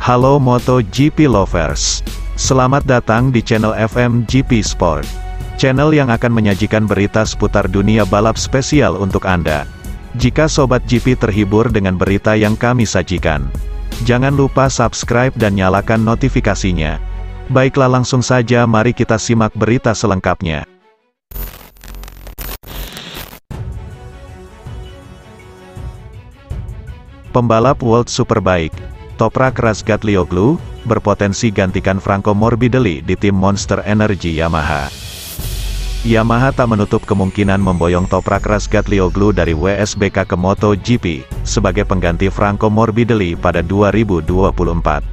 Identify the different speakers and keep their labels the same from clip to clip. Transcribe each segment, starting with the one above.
Speaker 1: Halo MotoGP lovers, selamat datang di channel FMGP Sport, channel yang akan menyajikan berita seputar dunia balap spesial untuk Anda. Jika Sobat GP terhibur dengan berita yang kami sajikan, jangan lupa subscribe dan nyalakan notifikasinya. Baiklah, langsung saja mari kita simak berita selengkapnya. Pembalap World Superbike Toprak Razgatlioglu berpotensi gantikan Franco Morbidelli di tim Monster Energy Yamaha. Yamaha tak menutup kemungkinan memboyong Toprak Razgatlioglu dari WSBK ke MotoGP sebagai pengganti Franco Morbidelli pada 2024.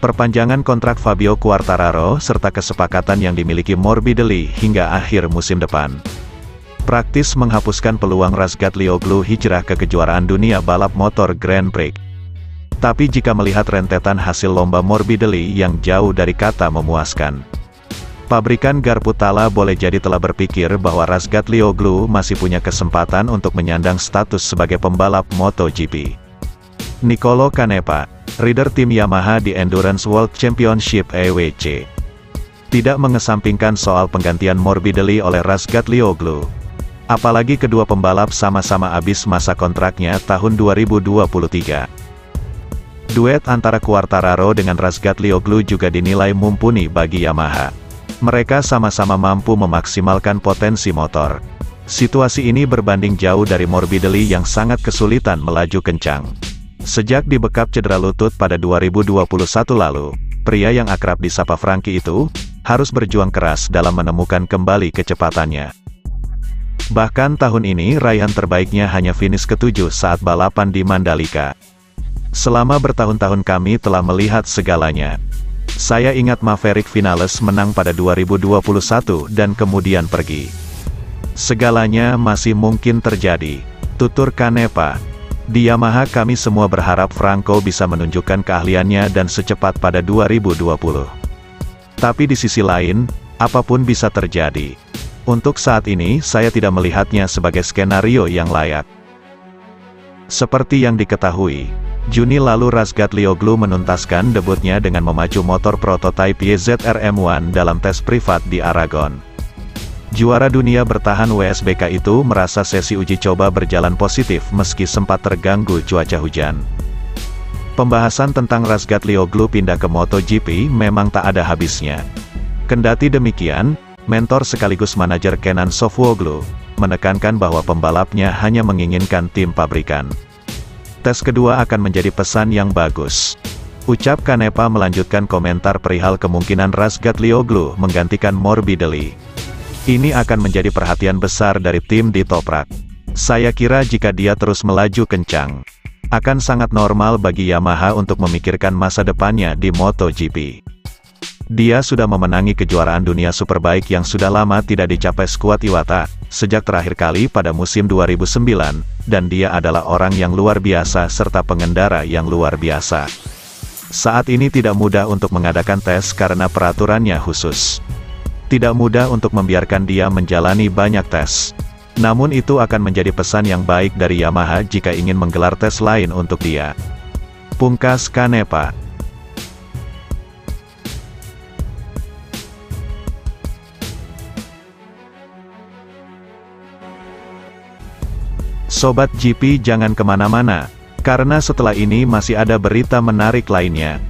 Speaker 1: Perpanjangan kontrak Fabio Quartararo serta kesepakatan yang dimiliki Morbidelli hingga akhir musim depan praktis menghapuskan peluang Razgatlioglu hijrah ke kejuaraan dunia balap motor Grand Prix. Tapi jika melihat rentetan hasil lomba Morbidelli yang jauh dari kata memuaskan, pabrikan garpu tala boleh jadi telah berpikir bahwa Razgatlioglu masih punya kesempatan untuk menyandang status sebagai pembalap MotoGP. Nicolo Canepa, rider tim Yamaha di Endurance World Championship (EWC), tidak mengesampingkan soal penggantian Morbidelli oleh Razgatlioglu. Apalagi kedua pembalap sama-sama habis masa kontraknya tahun 2023. Duet antara Quartararo dengan Razgatlioglu juga dinilai mumpuni bagi Yamaha. Mereka sama-sama mampu memaksimalkan potensi motor. Situasi ini berbanding jauh dari Morbidelli yang sangat kesulitan melaju kencang. Sejak dibekap cedera lutut pada 2021 lalu, pria yang akrab disapa Frankie itu harus berjuang keras dalam menemukan kembali kecepatannya. Bahkan tahun ini raihan terbaiknya hanya finish ke-7 saat balapan di Mandalika. Selama bertahun-tahun kami telah melihat segalanya. Saya ingat Maverick Vinales menang pada 2021 dan kemudian pergi. Segalanya masih mungkin terjadi, tutur Canepa. Di Yamaha kami semua berharap Franco bisa menunjukkan keahliannya dan secepat pada 2020. Tapi di sisi lain, apapun bisa terjadi. Untuk saat ini saya tidak melihatnya sebagai skenario yang layak. Seperti yang diketahui, Juni lalu Razgatlioglu menuntaskan debutnya dengan memacu motor prototipe YZR M1 dalam tes privat di Aragon. Juara dunia bertahan WSBK itu merasa sesi uji coba berjalan positif meski sempat terganggu cuaca hujan. Pembahasan tentang Razgatlioglu pindah ke MotoGP memang tak ada habisnya. Kendati demikian, mentor sekaligus manajer Kenan Sofuoglu menekankan bahwa pembalapnya hanya menginginkan tim pabrikan. Tes kedua akan menjadi pesan yang bagus, ucap Canepa melanjutkan komentar perihal kemungkinan Razgatlioglu menggantikan Morbidelli. Ini akan menjadi perhatian besar dari tim di Toprak. Saya kira jika dia terus melaju kencang, akan sangat normal bagi Yamaha untuk memikirkan masa depannya di MotoGP. Dia sudah memenangi kejuaraan dunia Superbike yang sudah lama tidak dicapai skuad Iwata, sejak terakhir kali pada musim 2009, dan dia adalah orang yang luar biasa serta pengendara yang luar biasa. Saat ini tidak mudah untuk mengadakan tes karena peraturannya khusus. Tidak mudah untuk membiarkan dia menjalani banyak tes. Namun itu akan menjadi pesan yang baik dari Yamaha jika ingin menggelar tes lain untuk dia, pungkas Canepa. Sobat GP jangan kemana-mana, karena setelah ini masih ada berita menarik lainnya.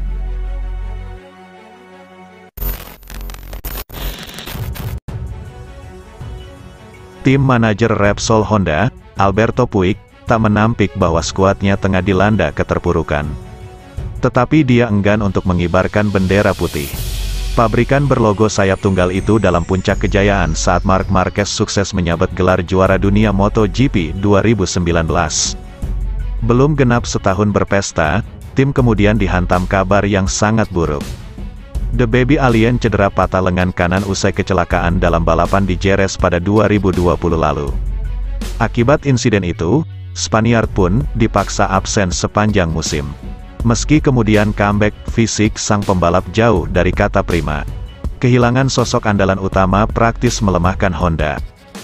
Speaker 1: Tim manajer Repsol Honda, Alberto Puig, tak menampik bahwa skuadnya tengah dilanda keterpurukan. Tetapi dia enggan untuk mengibarkan bendera putih. Pabrikan berlogo sayap tunggal itu dalam puncak kejayaan saat Marc Marquez sukses menyabet gelar juara dunia MotoGP 2019. Belum genap setahun berpesta, tim kemudian dihantam kabar yang sangat buruk. The Baby Alien cedera patah lengan kanan usai kecelakaan dalam balapan di Jerez pada 2020 lalu. Akibat insiden itu, Spaniard pun dipaksa absen sepanjang musim. Meski kemudian comeback, fisik sang pembalap jauh dari kata prima. Kehilangan sosok andalan utama praktis melemahkan Honda.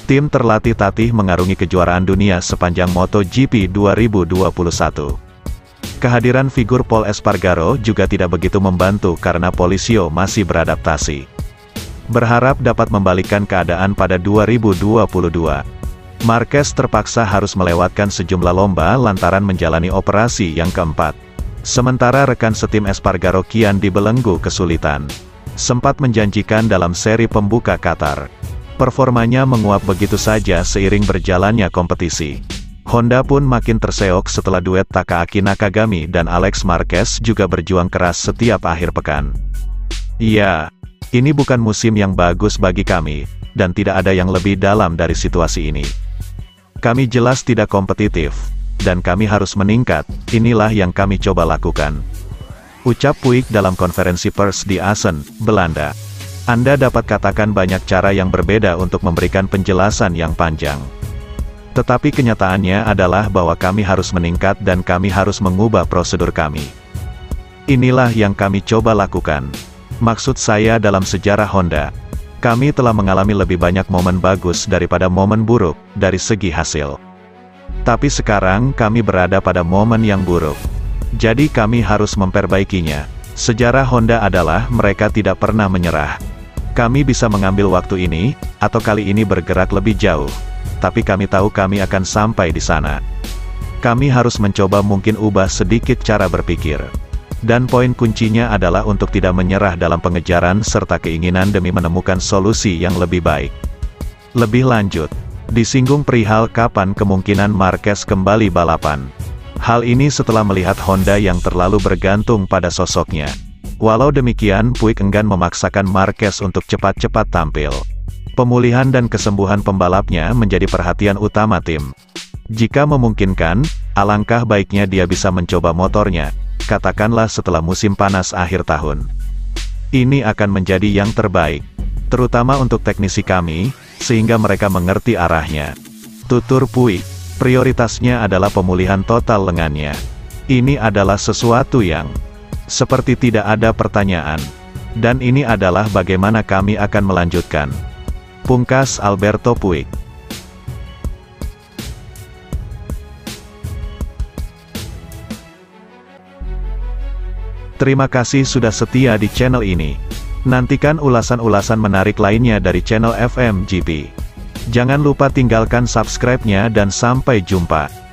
Speaker 1: Tim terlatih-tatih mengarungi kejuaraan dunia sepanjang MotoGP 2021. Kehadiran figur Pol Espargaro juga tidak begitu membantu karena Policio masih beradaptasi. Berharap dapat membalikkan keadaan pada 2022. Marquez terpaksa harus melewatkan sejumlah lomba lantaran menjalani operasi yang keempat. Sementara rekan setim Espargaro kian dibelenggu kesulitan. Sempat menjanjikan dalam seri pembuka Qatar. Performanya menguap begitu saja seiring berjalannya kompetisi. Honda pun makin terseok setelah duet Takaaki Nakagami dan Alex Marquez juga berjuang keras setiap akhir pekan. Iya, ini bukan musim yang bagus bagi kami, dan tidak ada yang lebih dalam dari situasi ini. Kami jelas tidak kompetitif, dan kami harus meningkat, inilah yang kami coba lakukan. Ucap Puig dalam konferensi pers di Assen, Belanda. Anda dapat katakan banyak cara yang berbeda untuk memberikan penjelasan yang panjang. Tetapi kenyataannya adalah bahwa kami harus meningkat dan kami harus mengubah prosedur kami. Inilah yang kami coba lakukan. Maksud saya dalam sejarah Honda, kami telah mengalami lebih banyak momen bagus daripada momen buruk, dari segi hasil. Tapi sekarang kami berada pada momen yang buruk. Jadi kami harus memperbaikinya. Sejarah Honda adalah mereka tidak pernah menyerah. Kami bisa mengambil waktu ini, atau kali ini bergerak lebih jauh. Tapi kami tahu kami akan sampai di sana. Kami harus mencoba mungkin ubah sedikit cara berpikir. Dan poin kuncinya adalah untuk tidak menyerah dalam pengejaran serta keinginan demi menemukan solusi yang lebih baik. Lebih lanjut, disinggung perihal kapan kemungkinan Marquez kembali balapan. Hal ini setelah melihat Honda yang terlalu bergantung pada sosoknya. Walau demikian, Puig enggan memaksakan Marquez untuk cepat-cepat tampil. Pemulihan dan kesembuhan pembalapnya menjadi perhatian utama tim. Jika memungkinkan, alangkah baiknya dia bisa mencoba motornya, katakanlah setelah musim panas akhir tahun. Ini akan menjadi yang terbaik, terutama untuk teknisi kami, sehingga mereka mengerti arahnya. Tutur Puig, prioritasnya adalah pemulihan total lengannya. Ini adalah sesuatu yang seperti tidak ada pertanyaan. Dan ini adalah bagaimana kami akan melanjutkan. Pungkas Alberto Puig. Terima kasih sudah setia di channel ini. Nantikan ulasan-ulasan menarik lainnya dari channel FMGP. Jangan lupa tinggalkan subscribe-nya dan sampai jumpa.